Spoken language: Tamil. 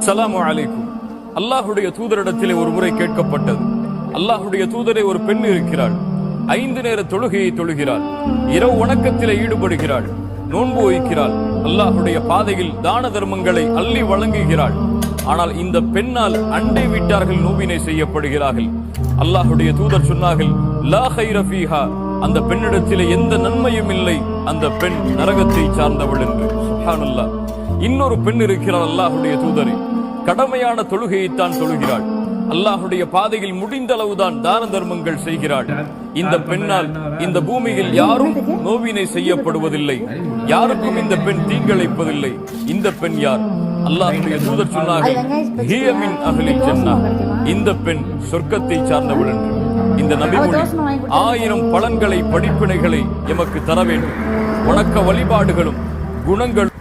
அஸ்ஸலாமு அலைக்கும். அல்லாஹுடைய தூதரிடத்திலே ஒரு முறை கேட்கப்பட்டது, அல்லாஹுடைய தூதரே, ஒரு பெண் இருக்கிறாள், 5 நேர தொழுகையை தொழுகிறாள், இரவு வணக்கத்திலே ஈடுபடுகிறாள், நோன்பு வைக்கிறாள், அல்லாஹுடைய பாதையில் தான தர்மங்களை அள்ளி வழங்குகிறாள். ஆனால் இந்த பெண்ணால் அண்டை வீட்டார்கள் நோவினை செய்யப்படுகிறார்கள். அல்லாஹுடைய தூதர் சொன்னார்கள், லா கைர ஃபீஹா, அந்த பெண்ணிடத்திலே எந்த நன்மையும் இல்லை, அந்த பெண் நரகத்தை சார்ந்தவள் என்று. சுப்ஹானல்லாஹ். இன்னொரு பெண் இருக்கிறாள், அல்லாஹுடைய தூதரை, கடமையான தொழுகையைத்தான் தொழுகிறாள், அல்லாஹுடைய பாதையில் முடிந்த அளவுதான் தான தர்மங்கள் செய்கிறாள். இந்த பெண்ணால் இந்த பூமியில் யாரும் நோவினை செய்யப்படுவதில்லை, யாருக்கும் இந்த பெண் தீங்கிழைப்பதில்லை. இந்த பெண் யார்? அல்லாஹுடைய தூதர் சொன்னார்கள், ஹிய மின் அஹ்லில் ஜன்னah, இந்த பெண் சொர்க்கத்தை சார்ந்தவள் என்று. இந்த நபிமொழி 1000 பலன்களை, படிப்பினைகளை எமக்கு தர வேண்டும். வணக்க வழிபாடுகளும் குணங்களும்